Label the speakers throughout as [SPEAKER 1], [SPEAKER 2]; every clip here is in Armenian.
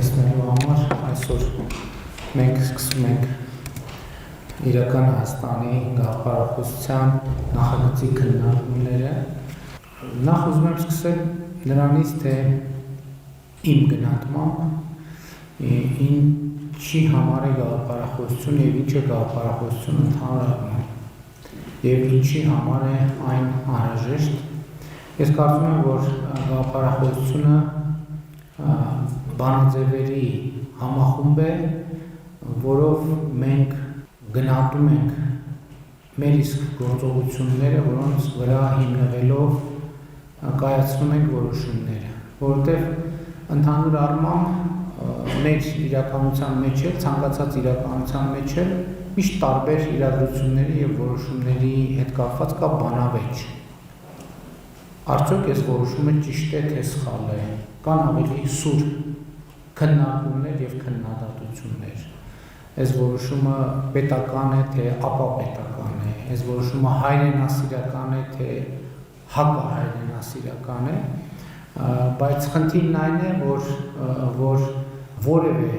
[SPEAKER 1] տեսնելու համար այսօր մենք սկսում ենք իրական Հայաստանի գաղափարախոսության նախագծի քննարկումները։ Նախ ուզում եմ սկսել նրանից, թե իմ գնահատմամբ ինչի համար է գաղափարախոսություն եւ ինչ է գաղափարախոսություն ընդհանրապես եւ ինչի համար է այն անհրաժեշտ։ Ես կարծում եմ, որ գաղափարախոսությունը բանաձևերի համախումբ է, որով մենք գնահատում ենք մեր իսկ գործողությունները, որոնց վրա հիմնվելով կայացնում ենք որոշումները, որովհետև ընդհանուր առմամբ մեր իրականության մեջ էլ, ցանկացած իրականության մեջ էլ միշտ տարբեր իրադրությունների եւ որոշումների հետ կապված կա բանավեճ։ Արդյոք այս որոշումը ճիշտ է թե սխալ է, կան ավելի սուր քննարկումներ եւ քննադատություններ։ Այս որոշումը պետական է թե ապապետական է, այս որոշումը հայրենասիրական է թե հակահայրենասիրական է, բայց խնդիրն այն է, որ որևէ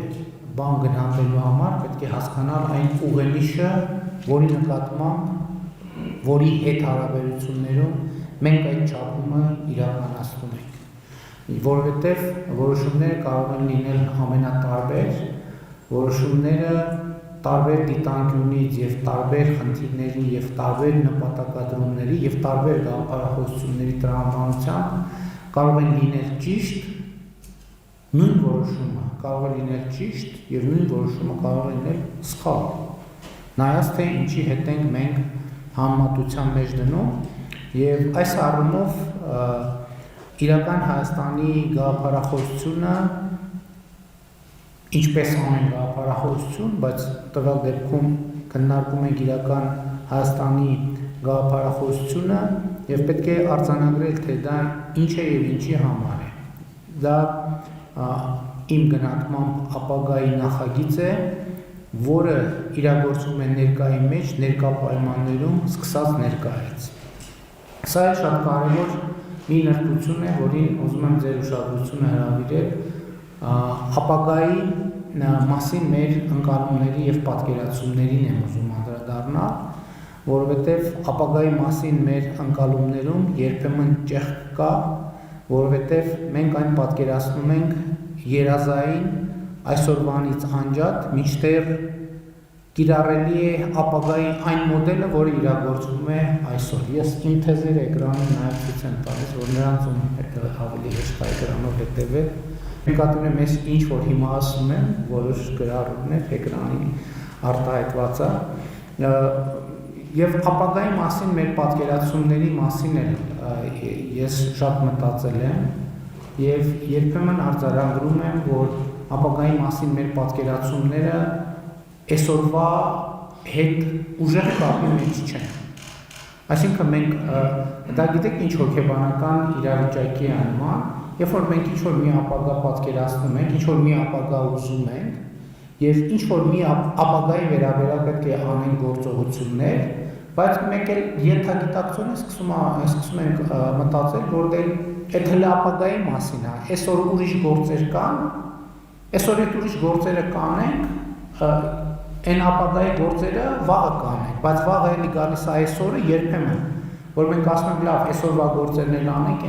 [SPEAKER 1] բան գնահատելու համար պետք է հասկանալ այն ուղենիշը, որի նկատմամբ, որի հետ հարաբերություններում մենք այդ չափումը իրականացնում ենք, որովհետև որոշումները կարող են լինել ամենատարբեր, որոշումները տարբեր դիտանկյունից եւ տարբեր խնդիրների եւ տարբեր նպատակադրումների եւ տարբեր գաղափարախոսությունների տրամաբանությամբ կարող են լինել ճիշտ, նույն որոշումը կարող է լինել ճիշտ եւ նույն որոշումը կարող է լինել սխալ։ Նայած թե ինչի հետ ենք մենք համեմատության մեջ դնում եւ այս առումով իրական Հայաստանի գաղափարախոսությունը ինչպես ամեն գաղափարախոսություն, բայց տվյալ դեպքում քննարկում ենք իրական Հայաստանի գաղափարախոսությունը եւ պետք է արձանագրել, թե դա ինչ է եւ ինչի համար է։ Դա իմ գնահատմամբ ապագայի նախագիծ է, որը իրագործվում է ներկայի մեջ, ներկա պայմաններում սկսած ներկայից։ Սա է շատ կարևոր մի նրբություն է, որին ուզում եմ ձեր ուշադրությունը հրավիրել, ապագայի մասին մեր ընկալումների եւ պատկերացումներին եմ ուզում անդրադառնալ, որովհետեւ ապագայի մասին մեր ընկալումներում երբեմն ճեղք կա, որովհետեւ մենք այն պատկերացնում ենք երազային այսօրվանից անջատ, մինչդեռ կիրառելի է ապագայի այն մոդելը, որը իրագործվում է այսօր։ Ես իմ թեզերը էկրանին նաև ցույց եմ տալիս, որ նրանց ում ավելի հեշտ է էկրանով հետևել։ Նկատում եմ ես ինչ որ հիմա ասում եմ, որոշ գրառումներ էկրանին արտահայտված է, եւ ապագայի մասին մեր պատկերացումների մասին էլ ես շատ մտածել եմ եւ երբեմն արձանագրում եմ, որ ապագայի մասին մեր պատկերացումները այսօրվա հետ ուժեղ կապի մեջ չեն։ Այսինքն մենք դա գիտեք ինչ հոգեբանական իրավիճակի է նման, երբ որ մենք ինչ որ մի ապագա պատկերացնում ենք, ինչ որ մի ապագա ուզում ենք եւ ինչ որ մի ապագայի վերաբերյալ պետք է անենք գործողություններ, բայց մենք էլ ենթագիտակցորեն սկսում ենք մտածել, որ այդ հենց ապագայի մասին է, այսօր ուրիշ գործեր կան, այսօր այդ ուրիշ գործերը կանենք, այն ապագայի գործերը վաղը կանենք, բայց վաղը էլի գալիս է այսօրը երբեմն, որ մենք ասում ենք լավ, այսօրվա գործերն էլ անենք,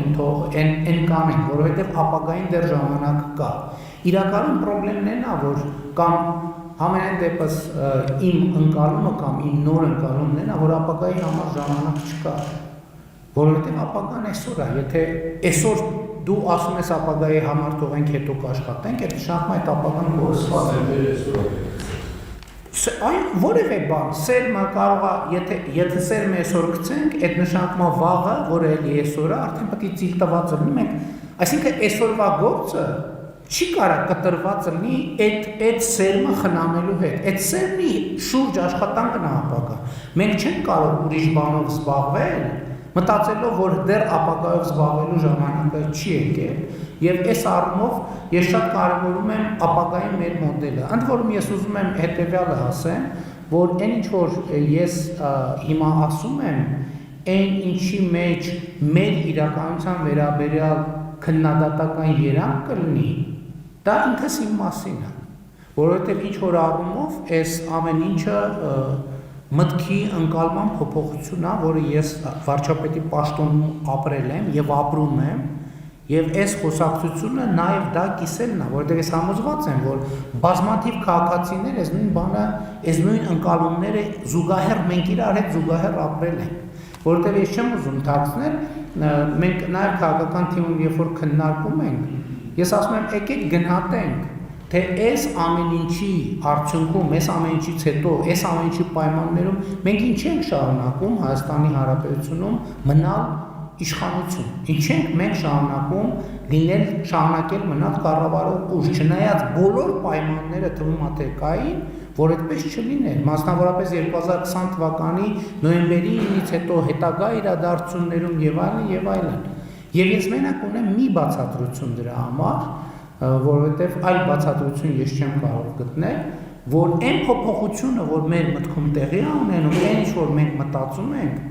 [SPEAKER 1] այն կանենք, որովհետև ապագային դեռ ժամանակ կա։ Իրականում խնդիրն է նա, որ կամ համենայն դեպս իմ ընկալումը կամ իմ նոր ընկալումն է նա, որ ապագայի համար ժամանակ չկա, որովհետև ապագան այսօր է, եթե այսօր դու ասում ես ապագայի համար թողենք հետո կաշխատենք, այդ նշանակում է այդ ապագան կորսված է։ Այն որևէ բան, սերմը կարող է, եթե սերմը այսօր գցենք, այդ նշանակում է վաղը, որը էլի այսօր է, արդեն պետք է ծիլ տված լինի մենք, այսինքն այսօրվա գործը չի կարող կտրված լինի այդ սերմը խնամելու հետ, այդ սերմի շուրջ աշխատանքն է ապագա։ Մենք չենք կարող ուրիշ բանով զբաղվել, մտածելով, որ դեռ ապագայով զբաղվելու ժամանակը չի եկել, եւ այս առումով ես շատ կարևորում եմ ապագայի մեր մոդելը։ Ընդ որում ես ուզում եմ հետեւյալը ասեմ, որ այն ինչ որ ես հիմա ասում եմ, այն ինչի մեջ մեր իրականության վերաբերյալ քննադատական երանգ կլինի, դա ինքս իմ մասին է, որովհետև ինչ որ առումով այս ամեն ինչը մտքի ընկալման փոփոխություն է, որը ես վարչապետի պաշտոնում ապրել եմ եւ ապրում եմ, եւ այս խոսակցությունը նաեւ դա կիսելն է, որովհետև ես համոզված եմ, որ բազմաթիվ քաղաքացիներ այս նույն բանը, այս նույն ընկալումները զուգահեռ մենք իրար հետ զուգահեռ ապրել ենք, որովհետև ես չեմ ուզում թաքցնել, մենք նաեւ քաղաքական թիմում երբ որ քննարկում ենք, ես ասում եմ եկեք գնահատենք, թե այս ամեն ինչի արդյունքում, այս ամեն ինչից հետո, այս ամեն ինչի պայմաններում մենք ինչ ենք շարունակում Հայաստանի Հանրապետությունում մնալ իշխանություն, ինչ ենք մենք շարունակել մնալ կառավարող ուժ, չնայած բոլոր պայմանները թվում է թե կային, որ այդպես չլիներ, մասնավորապես 2020 թվականի նոյեմբերի 9-ից հետո հետագա իրադարձություններում եւ այլն, եւ ես մենակ ունեմ մի բացատրություն դրա համար, որովհետև այլ բացատրություն ես չեմ կարող գտնել, որ այն փոփոխությունը, որ մեր մտքում տեղի է ունենում, այն ինչ որ մենք մտածում ենք,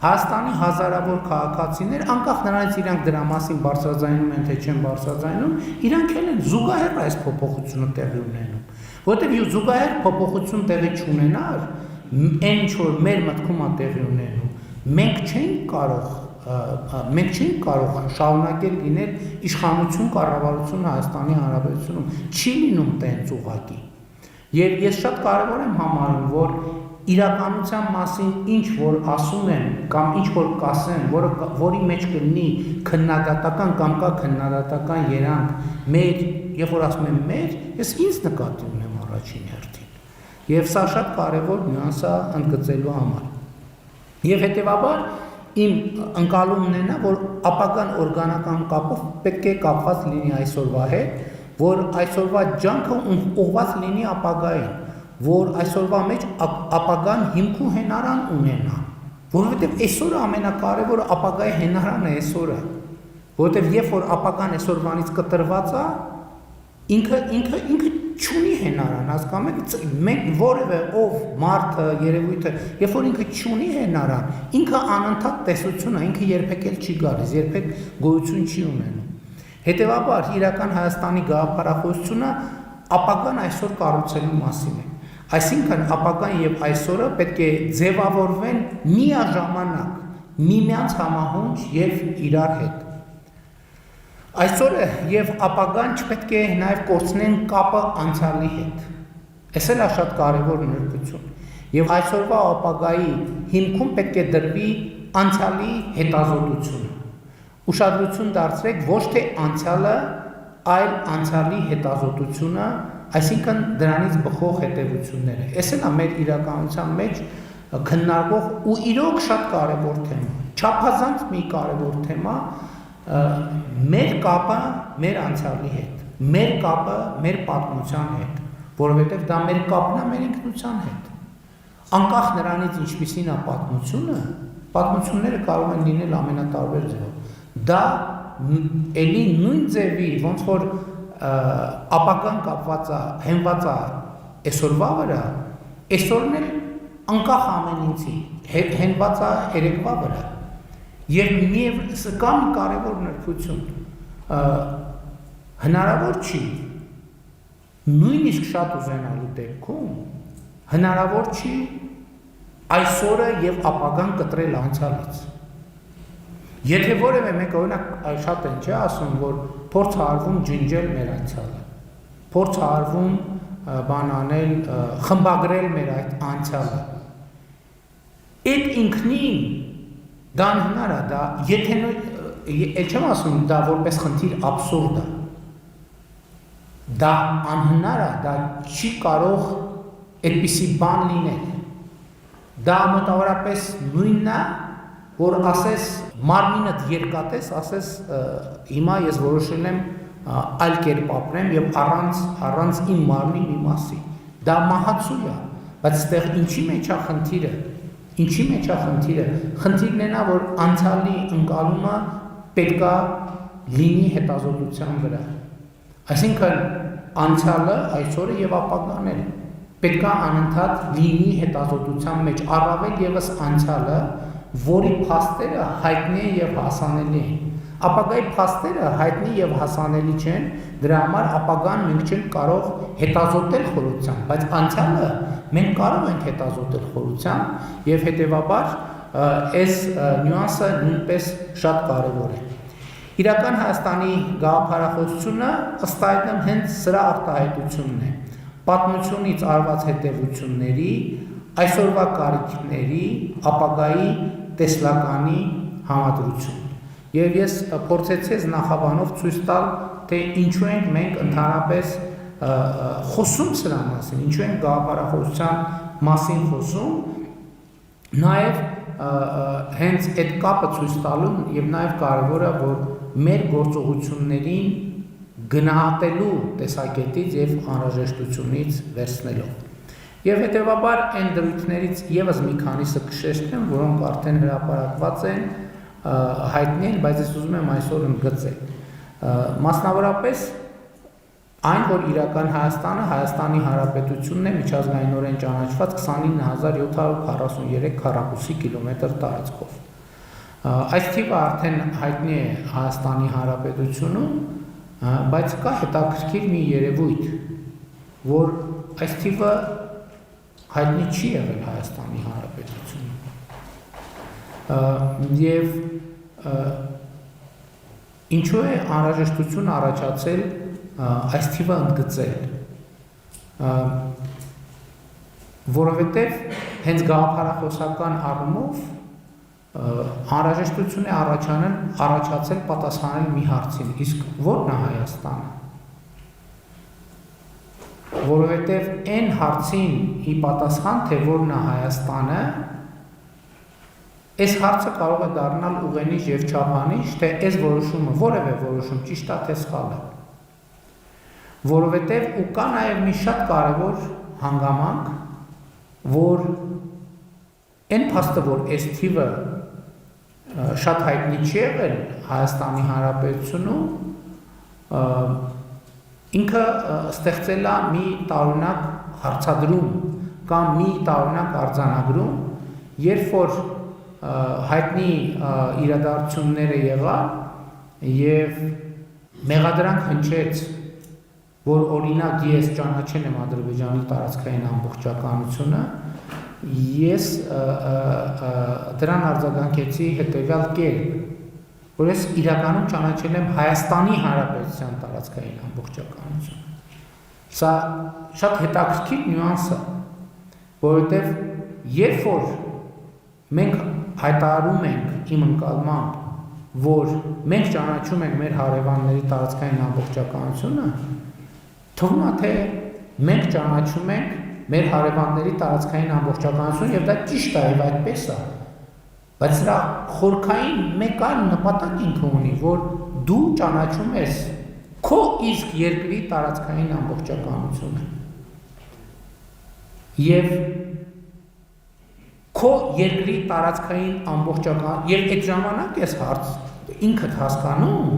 [SPEAKER 1] Հայաստանի հազարավոր քաղաքացիներ, անկախ նրանից իրանք դրա մասին բարձրաձայնում են թե չեն բարձրաձայնում, իրանք էլ են զուգահեռ այս փոփոխությունը տեղի ունենում, որովհետև զուգահեռ փոփոխություն տեղի չունենար, այն ինչ որ մեր մտքում է տեղի ունենում, մենք չենք կարող շարունակել լինել իշխանություն կառավարություն Հայաստանի Հանրապետությունում, չի լինում տենց ուղղակի։ Եվ ես շատ կարևոր եմ համարում, որ իրականության մասին ինչ որ ասում եմ կամ ինչ որ կասեմ, որի մեջ կլինի քննադատական կամ կա քննադատական երանգ մեր, երբ որ ասում եմ մեր, ես ինձ նկատի ունեմ առաջին հերթին։ Եվ սա շատ կարևոր նյուանս է ընդգծելու համար։ Եվ հետևաբար իմ ընկալումն է նա, որ ապագան օրգանական կապով պետք է կապված լինի այսօրվա հետ, որ այսօրվա ջանքը ուղղված լինի ապագային, որ այսօրվա մեջ ապագան հիմք ու հենարան ունենա, որովհետև այսօրը ամենակարևորը ապագայի հենարանը է այսօրը, որովհետև երբ որ ապագան այսօրվանից կտրված է, ինքը չունի հենարան, հասկանում եք, մենք որևէ ով մարդը, երևույթը, երբ որ ինքը չունի հենարան, ինքը անընդհատ տեսություն է, ինքը երբեք էլ չի գալիս, երբեք գոյություն չի ունենում։ Հետևաբար իրական Հայաստանի գաղափարախոսությունը ապագան այսօր կառուցելու մասին է։ Այսինքն ապագան եւ այսօրը պետք է ձևավորվեն միաժամանակ, միմյանց համահունչ եւ իրար հետ։ Այսօրը եւ ապագան չպետք է նաեւ կորցնեն կապը անցյալի հետ։ Այս էլ է շատ կարևոր նրբություն։ Եվ այսօրվա ապագայի հիմքում պետք է դրվի անցյալի հետազոտությունը։ Ուշադրություն դարձրեք ոչ թե անցյալը, այլ անցյալի հետազոտությունը, այսինքն դրանից բխող հետևությունները։ Այս էլ է մեր իրականության մեջ քննարկող ու իրոք շատ կարևոր թեմա, չափազանց մի կարևոր թեմա, մեր կապը մեր անցյալի հետ, մեր կապը մեր պատմության հետ, որովհետև դա մեր կապն է մեր ինքնության հետ։ Անկախ նրանից ինչպիսին է պատմությունը, պատմությունները կարող են լինել ամենատարբեր ձևով։ Դա էլի նույն ձևի, ոնց որ ապագան կապված է, հենված է այսօրվա վրա, այսօրն էլ անկախ ամեն ինչի հենված է երեկվա վրա։ Եվ միևնույն կան կարևոր նրբություն, հնարավոր չի, նույնիսկ շատ ուզենալու դեպքում, հնարավոր չի այսօրը եւ ապագան կտրել անցյալից։ Եթե որևէ մեկ օրինակ շատ են չէ ասում, որ փորձ արվում ջնջել մեր անցյալը, փորձ արվում բան անել, խմբագրել մեր այդ անցյալը։ Այդ ինքնին դա անհնար է, դա եթե էլ չեմ ասում դա որպես խնդիր աբսուրդ է, դա անհնար է, դա չի կարող այդպիսի բան լինել, դա մոտավորապես նույնն է, որ ասես մարմինդ երկատես, ասես հիմա ես որոշել եմ այլ կերպ ապրեմ եւ առանց իմ մարմնի մի մասի, դա մահացու է, բայց այստեղ ինչի մեջ է խնդիրը։ Ինչի մեջ է խնդիրը։ Խնդիրն է նա, որ անցյալի ընկալումը պետք է լինի հետազոտության վրա։ Այսինքն անցյալը այսօրը եւ ապագան էլ պետք է անընդհատ լինի հետազոտության մեջ, առավել եւս անցյալը, որի փաստերը հայտնի են եւ հասանելի են։ ապագայի փաստերը հայտնի եւ հասանելի չեն, դրա համար ապագան մենք չենք կարող հետազոտել խորությամբ, բայց անցյալը մենք կարող ենք հետազոտել խորությամբ եւ հետեւաբար այս նյուանսը նույնպես շատ կարեւոր է։ Իրական Հայաստանի գաղափարախոսությունը ըստ այդմ հենց սրա արտահայտությունն է։ Պատմությունից արված հետևությունների, այսօրվա կարիքների, ապագայի տեսլականի համադրություն։ Եվ ես փորձեցի նախաբանով ցույց տալ, թե ինչու ենք մենք ընդհանրապես խոսում սրա մասին, ինչու ենք գաղափարախոսության մասին խոսում, նաև հենց այդ կապը ցույց տալու եւ նաև կարեւոր է, որ մեր գործողություններին գնահատելու տեսակետից եւ անհրաժեշտությունից վերցնելով։ Եվ հետեւաբար այն դրույթներից եւս մի քանիսը կշեշտեմ, որոնք արդեն հրապարակված են, հայտնի են, բայց ես ուզում եմ այսօր ընդգծել։ Մասնավորապես այն, որ իրական Հայաստանը Հայաստանի Հանրապետությունն է միջազգայինորեն ճանաչված 29743 քառակուսի կիլոմետր տարածքով։ Այս թիվը արդեն հայտնի է Հայաստանի Հանրապետությունում, բայց կա հետաքրքիր մի երևույթ, որ այս թիվը հայտնի չի եղել Հայաստանի Հանրապետությունում։ Եվ ինչու է անհրաժեշտություն առաջացել այս թիվը ընդգծել, որովհետև հենց գաղափարախոսական առումով անհրաժեշտություն է առաջացել պատասխանել մի հարցին, իսկ ո՞րն է Հայաստանը։ Որովհետև այն հարցին ի պատասխան, թե ո՞րն է Հայաստանը, այս հարցը կարող է դառնալ ուղենիշ եւ չափանիշ, թե այս որոշումը որևէ որոշում ճիշտ է թե սխալ է։ Որովհետև ու կա նաև մի շատ կարևոր հանգամանք, որ այն փաստը, որ այս թիվը շատ հայտնի չի եղել Հայաստանի Հանրապետությունում, ինքը ստեղծել է մի տարօրինակ հարցադրում կամ մի տարօրինակ արձանագրում, երբ որ հայտնի իրադարձությունները եղան եւ մեղադրանք հնչեց, որ օրինակ ես ճանաչել եմ Ադրբեջանի տարածքային ամբողջականությունը, ես դրան արձագանքեցի հետևյալ կերպ, որ ես իրականում ճանաչել եմ Հայաստանի Հանրապետության տարածքային ամբողջականությունը։ Սա շատ հետաքրքիր նյուանս է, որովհետև երբ որ մենք հայտարարում ենք իմ ընկալմամբ, որ մենք ճանաչում ենք մեր հարևանների տարածքային ամբողջականությունը, թվում է թե մենք ճանաչում ենք մեր հարևանների տարածքային ամբողջականություն եւ դա ճիշտ է եւ այդպես է, բայց սրա խորքային մեկ այլ նպատակ ինքը ունի, որ դու ճանաչում ես քո իսկ երկրի տարածքային ամբողջականությունը եւ քո երկրի տարածքային ամբողջական եւ այդ ժամանակ ես հարց ինքդ հասկանում,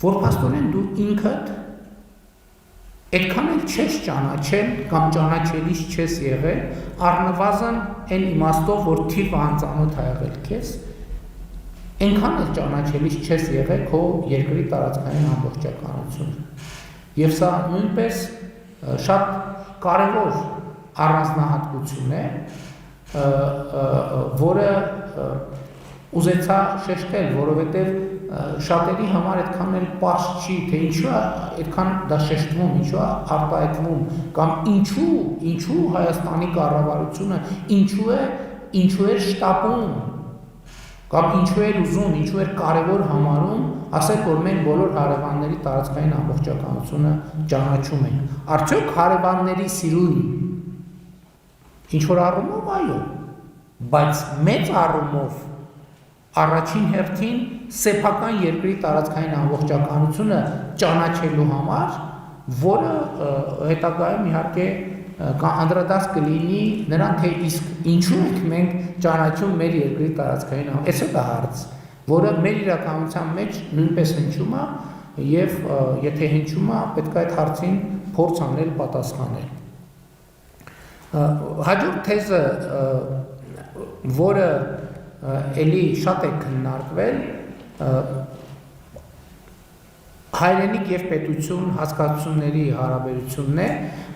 [SPEAKER 1] որ փաստորեն դու ինքդ այդքան էլ չես ճանաչել կամ ճանաչելիս չես եղել, առնվազն այն իմաստով, որ թիվը անծանոթ է եղել քեզ, այնքան էլ ճանաչելիս չես եղել քո երկրի տարածքային ամբողջականությունը։ Եվ սա նույնպես շատ կարևոր առանձնահատկություն է, որը ուզեցա շեշտել, որովհետև շատերի համար այդքան էլ պարզ չի, թե ինչու է այդքան դա շեշտվում, ինչու է արտահայտվում, կամ ինչու Հայաստանի կառավարությունը ինչու է շտապում, կամ ինչու է ուզում, ինչու է կարևոր համարում, ասել, որ մենք բոլոր հարևանների տարածքային ամբողջականությունը ճանաչում ենք։ Արդյոք հարևանների սիրուն ինչ որ առումով այո, բայց մեծ առումով առաջին հերթին սեփական երկրի տարածքային ամբողջականությունը ճանաչելու համար, որը հետագայում իհարկե անդրադարձ կլինի նրան, թե իսկ ինչու ենք մենք ճանաչում մեր երկրի տարածքային ամբողջականությունը, դա հարց, որը մեր իրականության մեջ նույնպես հնչում է եւ եթե հնչում է, պետք է այդ հարցին փորձ անել պատասխանել։ Հաջորդ թեզը, որը էլի շատ է քննարկվել, հայրենիք եւ պետություն հասկացությունների հարաբերությունն է,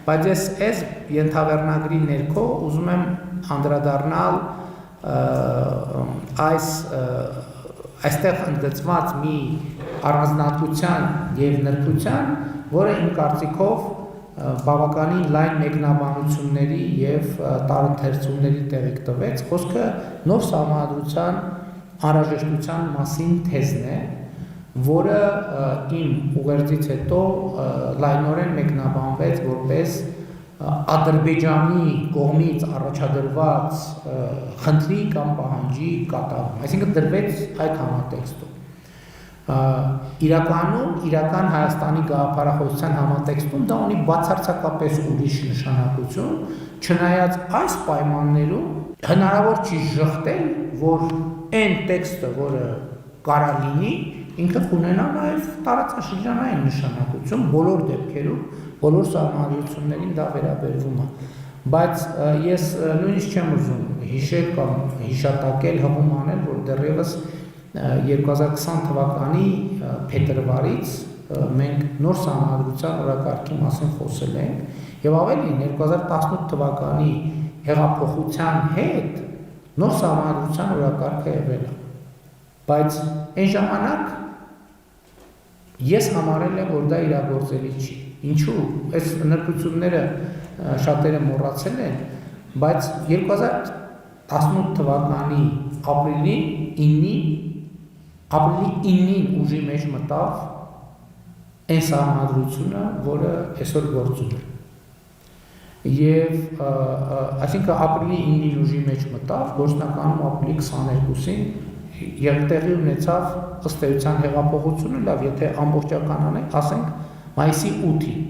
[SPEAKER 1] բայց ես ենթավերնագրի ներքո ուզում եմ անդրադառնալ այստեղ ընդգծված մի առանձնահատկության եւ նրբության, որը իմ կարծիքով բավականին լայն մեկնաբանությունների եւ տարընթերցումների տեղիք տվեց, խոսքը նոր սահմանադրության անհրաժեշտության մասին թեզն է, որը իմ ուղերձից հետո լայնորեն մեկնաբանվեց որպես Ադրբեջանի կողմից առաջադրված խնդրի կամ պահանջի կատարում, այսինքն դրվեց այդ համատեքստում։ Իրական Հայաստանի գաղափարախոսության համատեքստում դա ունի բացարձակապես ուրիշ նշանակություն, չնայած այս պայմաններում հնարավոր չի ժխտել, որ այն տեքստը, որը կարա լինի, ինքը կունենա նաև տարածաշրջանային նշանակություն բոլոր դեպքերում, բոլոր սահմանադրություններին դա վերաբերվում է, բայց ես նույնիսկ չեմ ուզում հիշել կամ հիշատակել հղում անել, որ դեռևս 2020 թվականի փետրվարից մենք նոր սահմանադրության օրակարգի մասին խոսել ենք եւ ավելին 2018 թվականի հեղափոխության հետ նոր սահմանադրության օրակարգը եղել է, բայց այն ժամանակ ես համարել եմ, որ դա իրագործելի չի։ Ինչու՞, այս նրբությունները շատերը մոռացել են, բայց 2018 թվականի ապրիլի 9-ին ուժի մեջ մտավ այն սահմանադրությունը, որը այսօր գործում է։ Եվ այսինքն ապրիլի 9-ին ուժի մեջ մտավ, գործնականում ապրիլի 22-ին տեղի ունեցավ ըստ էության հեղափոխությունը, լավ, եթե ամբողջական անենք, ասենք մայիսի 8-ին։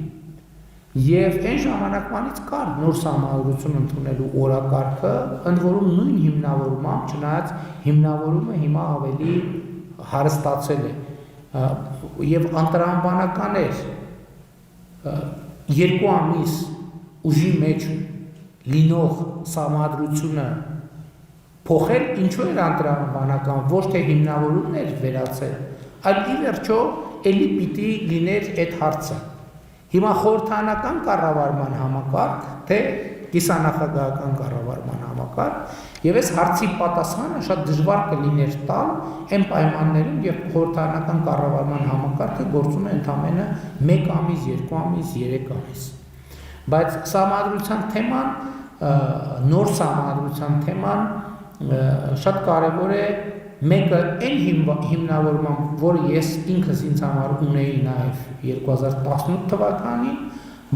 [SPEAKER 1] Եվ այն ժամանակվանից կար նոր սահմանադրություն ընդունելու օրակարգը, ընդ որում նույն հիմնավորմամբ, չնայած հիմնավորումը հիմա ավելի հարստացել է եւ անտրամաբանական էր 2 ամիս ուժի մեջ լինող սահմանադրությունը փոխել, ինչու էր անտրամաբանական, ոչ թե հիմնավորումն էր վերացել, այլ ի վերջո էլի պիտի լիներ այդ հարցը։ Հիմա խորհրդանական կառավարման համակարգ, թե կիսանախագահական կառավարման համակարգ, եւ այս հարցի պատասխանը շատ դժվար կլիներ տալ այն պայմաններում, երբ խորհրդանական կառավարման համակարգը գործում է ընդամենը 1 ամիս, 2 ամիս, 3 ամիս։ Բայց սահմանադրության թեման, նոր սահմանադրության թեման շատ կարևոր է, մեկը այն հիմնավորմամբ, որը ես ինքս ինձ համար ունեի նաև 2018 թվականին,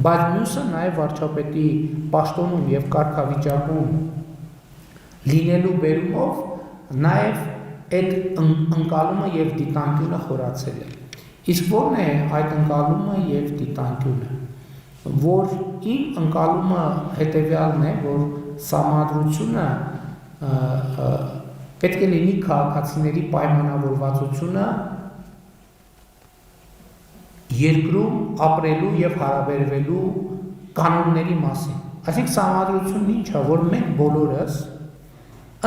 [SPEAKER 1] բայց մյուսը նաև վարչապետի պաշտոնում եւ կարգավիճակում լինելու բերումով նաև այդ ընկալումը եւ դիտանկյունը խորացել է։ Իսկ ո՞րն է այդ ընկալումը եւ դիտանկյունը, որ իմ ընկալումը հետեւյալն է, որ սահմանադրությունը պետք է լինի քաղաքացիների պայմանավորվածությունը երկրում ապրելու եւ հարաբերվելու կանոնների մասին։ Այսինքն սահմանադրությունն ինչ է, որ մենք բոլորս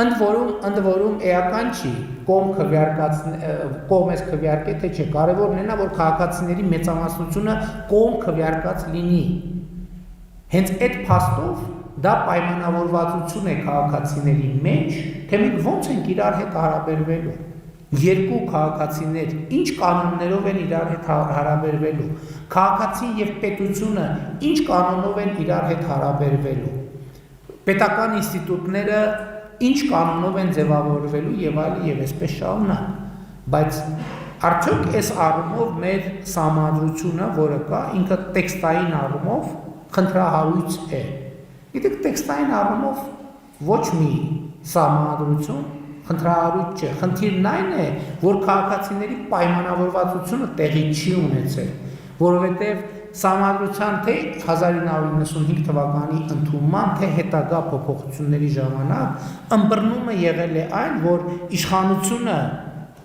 [SPEAKER 1] ընդ որում էական չի կողմ ես քվեարկե թե չէ, կարևորն է նա, որ քաղաքացիների մեծամասնությունը կողմ քվեարկած լինի։ Հենց այդ փաստով դա պայմանավորվածություն է քաղաքացիների մեջ, թե մենք ոնց ենք իրար հետ հարաբերվելու։ Երկու քաղաքացիներ ինչ կանոններով են իրար հետ հարաբերվելու, քաղաքացին եւ պետությունը ինչ կանոնով են իրար հետ հարաբերվելու, պետական ինստիտուտները ինչ կանոնով են ձևավորվելու եւ այլն եւ այսպես շարունակ։ Բայց արդյոք այս առումով մեր սահմանադրությունը, որը կա, ինքը տեքստային առումով խնդրահարույց է։ Գիտեք, տեքստային առումով ոչ մի սահմանադրություն խնդրահարույց չէ։ Խնդիրն այն է, որ քաղաքացիների պայմանավորվածությունը տեղի չի ունեցել, որովհետև սահմանադրության թե 1995 թվականի ընդունման, թե հետագա փոփոխությունների ժամանակ ըմբռնումը եղել է այն, որ իշխանությունը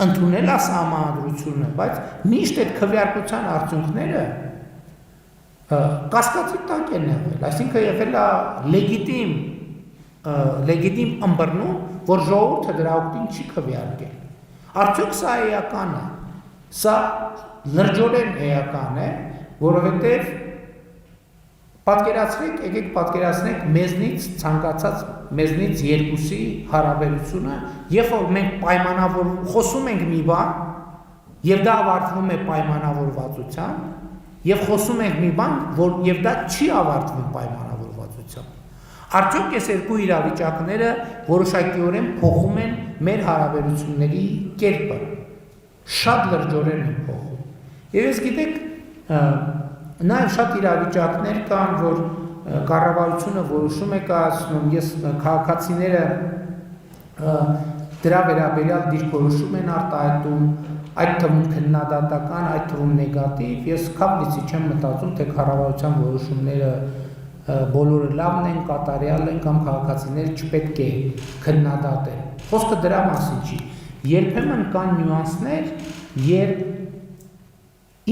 [SPEAKER 1] ընդունել է սահմանադրությունը, բայց միշտ այդ քվեարկության արդյունքները կասկածի տակ են եղել, այսինքն եղել է լեգիտիմ ըմբռնում, որ ժողովուրդը դրա օգտին չի քվեարկել։ Արդյոք սա էական է, սա լրջորեն էական է, որովհետև պատկերացրեք, եկեք պատկերացնենք մեզնից ցանկացած մեզնից երկուսի հարաբերությունը, երբ որ մենք խոսում ենք մի բան, եւ դա ավարտվում է պայմանավորվածությամբ, եւ խոսում ենք մի բան, եւ դա չի ավարտվում պայմանավորվածությամբ։ Արդյոք այս երկու իրավիճակները որոշակիորեն փոխում են մեր հարաբերությունների կերպը, շատ լրջորեն են փոխում։ Եվ ես գիտեք, նաև շատ իրավիճակներ կան, որ կառավարությունը որոշում է կայացնում, ես քաղաքացիները դրա վերաբերյալ դիրքորոշում են արտահայտում, այդ թվում քննադատական, այդ թվում նեգատիվ, ես քավլիցի չեմ մտածում, թե կառավարության որոշումները բոլորը լավն են, կատարյալ են կամ քաղաքացիները չպետք է քննադատեն։ Խոսքը դրա մասին չի։ Երբեմն կան նյուանսներ, երբ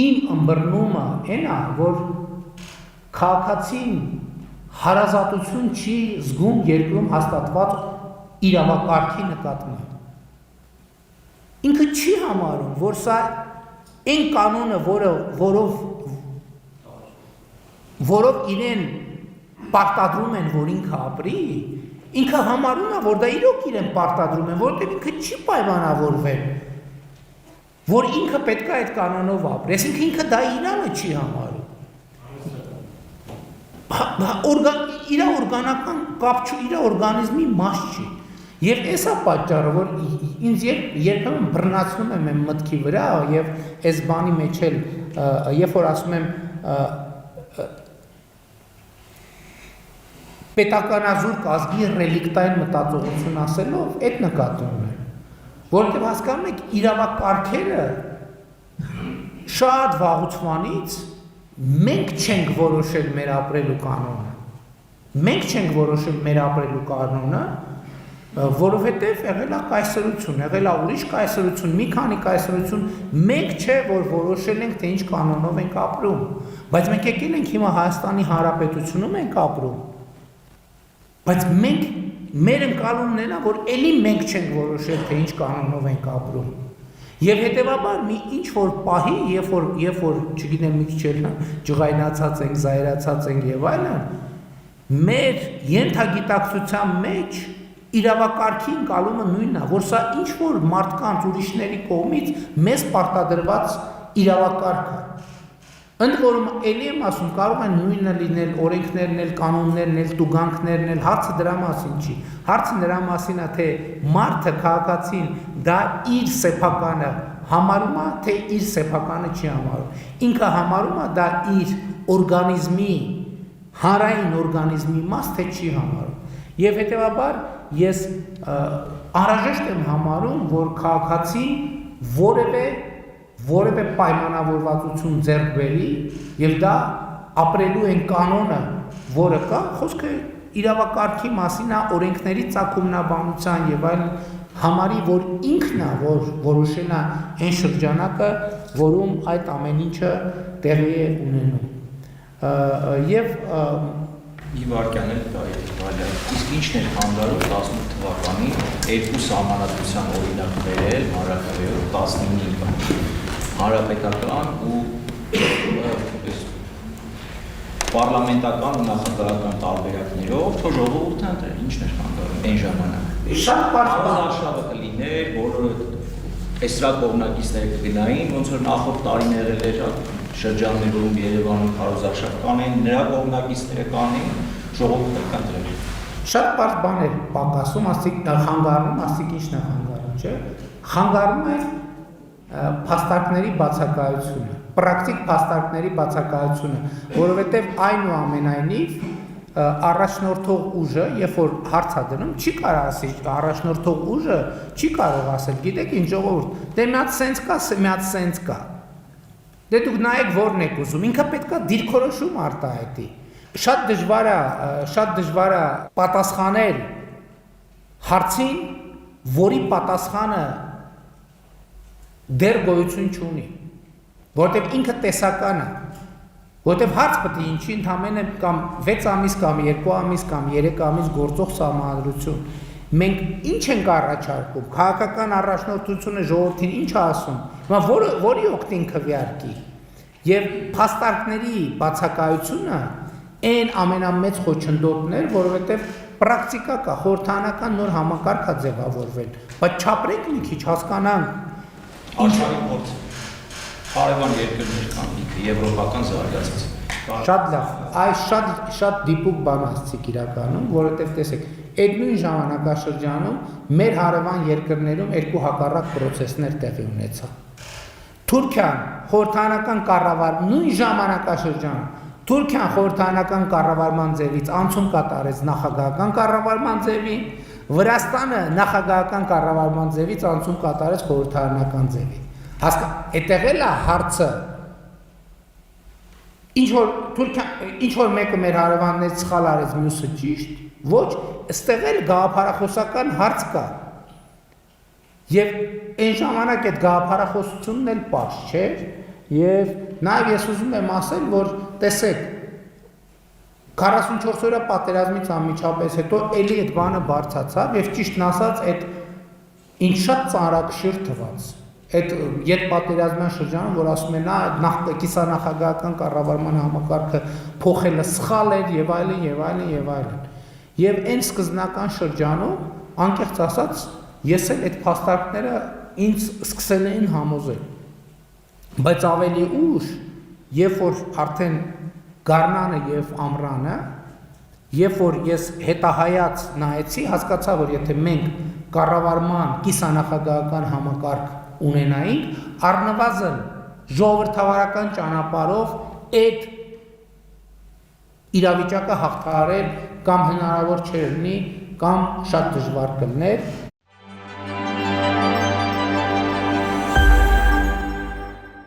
[SPEAKER 1] իմ ըմբռնումը այն է, որ քաղաքացին հարազատություն չի զգում երկրում հաստատված իրավակարգի նկատմամբ։ Ինքը չի համարում, որ սա այն կանոնը, որով իրեն պարտադրում են, որ ինքը ապրի, ինքը համարում է, որ դա իրոք իրեն պարտադրում են, որտեղ ինքը չի պայմանավորվել, որ ինքը պետք է այդ կանոնով ապրի, այսինքն ինքը դա իրանը չի համարում։ Իր օրգանական կապ չի, իր օրգանիզմի մաս չի։ Եվ այս է պատճառը, որ ինձ երբեմն բռնացնում եմ իմ մտքի վրա եւ այս բանի մեջ էլ երբ որ ասում եմ պետականազուրկ ազգի ռելիկտային մտածողություն ասելով, այդ նկատում եմ, որովհետեւ հասկանում եք իրավակարգերը շատ վաղուց մենք չենք որոշել մեր ապրելու կանոնը։ Մենք չենք որոշել մեր ապրելու կանոնը, որովհետև եղել է կայսրություն, եղել է ուրիշ կայսրություն, մի քանի կայսրություն, մենք չէ, որ որոշել ենք, թե ինչ կանոնով ենք ապրում, բայց մենք եկել ենք հիմա Հայաստանի Հանրապետությունում ենք ապրում, բայց մենք, մեր ընկալումն են, որ էլի մենք չենք որոշել, թե ինչ կանոնով ենք ապրում, եւ հետեւաբար մի ինչ որ պահի, երբ որ չգիտեմ մի քիչ էլ ջղայնացած ենք, զայրացած ենք եւ այլն, մեր ենթագիտակցության մեջ իրավակարգի ընկալումը նույնն է, որ սա ինչ որ մարդկանց ուրիշների կողմից մեզ պարտադրված իրավակարգ է։ Ընդ որում էլի եմ ասում, կարող են նույնը լինել օրենքներն էլ, կանոններն էլ, տուգանքներն էլ, հարցը դրա մասին չի։ Հարցը նրա մասին է, թե մարդը, քաղաքացին դա իր սեփականը համարում է, թե իր սեփականը չի համարում։ Ինքը համարում է դա իր օրգանիզմի, հանրային օրգանիզմի մաս, թե չի համարում։ Եվ հետևաբար ես անհրաժեշտ եմ համարում, որ քաղաքացին որևէ պայմանավորվածություն ձեռք բերի եւ դա ապրելու են կանոնը, որը կա, խոսքը իրավակարգի մասին է, օրենքների ծագումնաբանության եւ այլ համարի, որ ինքն է, որ որոշել է այն շրջանակը, որում այդ ամեն ինչը տեղի է ունենում։ Եվ
[SPEAKER 2] Իվարկյան էլ դա Իտալիա, իսկ ինչն էր խանգարում 18 թվականին երկու սահմանադրության օրինակ բերել Հանրապետություն 15 հանրապետական ու պարլամենտական ու նախագահական տարբերակներով թող ժողովուրդը ընտրել, ինչն էր խանգարում այն ժամանակ։
[SPEAKER 1] Շատ բարձր
[SPEAKER 2] արշավը կլիներ, բոլորը էսրա կողմնակիցները կգնային, ոնց որ նախորդ տարիներ էր շրջաններում Երևանում քարոզարշավ կանեն, նրա կողմնակիցները կանեն, ժողովուրդը կընտրել։
[SPEAKER 1] Շատ բարձր բան էր պակասում, ասիկ խանգարում, ասիկ ինչն է խանգարում, չէ՞։ Խանգարում է փաստարկների բացակայությունը, պրակտիկ փաստարկների բացակայությունը, որովհետև այնուամենայնիվ առաջնորդող ուժը, երբ որ հարց է դնում, չի կարող ասել, առաջնորդող ուժը չի կարող ասել, գիտեք ինչ ժողովուրդ, դե մի հատ սենց կա, մի հատ սենց կա։ Դե դուք նայեք որն եք ուզում, ինքը պետք է դիրքորոշում արտահայտի։ Շատ դժվար է պատասխանել հարցին, որի պատասխանը դեռ գոյություն չունի, որտեղ ինքը տեսական է, որտեղ հարց պետք է ինչի ընդամենը կամ 6 ամիս կամ 2 ամիս կամ 3 ամիս գործող սահմանադրություն։ մենք ինչ ենք առաջարկում, քաղաքական առաջնորդությունը ժողովրդին ինչ է ասում, որի օգտին քվեարկի, եւ փաստարկների բացակայությունը այն ամենամեծ խոչընդոտն էր, որովհետեւ պրակտիկա կա, խորհրդանական նոր համակարգ է ձևավորվել, բայց չապրենք մի քիչ հասկանանք
[SPEAKER 2] աշխարհի փորձ հարևան երկրներ կան եվրոպական զարգացած
[SPEAKER 1] շատ լավ, այս շատ դիպուկ բան ասցիք իրականում, որովհետև տեսեք, այդ նույն ժամանակաշրջանում մեր հարևան երկրներում երկու հակառակ պրոցեսներ տեղի ունեցան։ Թուրքիան խորհրդանական կառավարման նույն ժամանակաշրջանում Թուրքիան խորհրդանական կառավարման ձևից անցում կատարեց նախագահական կառավարման ձևի, Վրաստանը նախագահական կառավարման ձևից անցում կատարեց խորհրդարանական ձևի։ Այդտեղ էլ է հարցը ինչ որ մեկը մեր հարևաններից սխալ արեց, մյուսը ճիշտ, ոչ, այստեղ էլ գաղափարախոսական հարց կա։ Եվ այն ժամանակ այդ գաղափարախոսությունն էլ պարզ չէր, եւ նաեւ ես ուզում եմ ասել, որ տեսեք 44 օրյա պատերազմից անմիջապես հետո էլի այդ բանը բարձացավ եւ ճիշտն ասած այդ ինչ շատ ծանրակշիռ թվաց։ Այդ ետպատերազմյան շրջանում, որ ասում են, կիսանախագահական կառավարման համակարգը փոխելը սխալ էր եւ այլն եւ այլն եւ այլն։ Եվ այն սկզբնական շրջանում, անկեղծ ասած, ես էլ այդ փաստարկները ինձ սկսել էին համոզել։ Բայց ավելի ուշ, երբ որ արդեն Գառնանը եւ Ամռանը, երբ որ ես հետահայաց նայեցի, հասկացա, որ եթե մենք կառավարման կիսանախագահական համակարգ ունենայինք, առնվազն ժողովրդավարական ճանապարհով այդ իրավիճակը հաղթահարել կամ հնարավոր չէր լինի, կամ շատ դժվար կլիներ։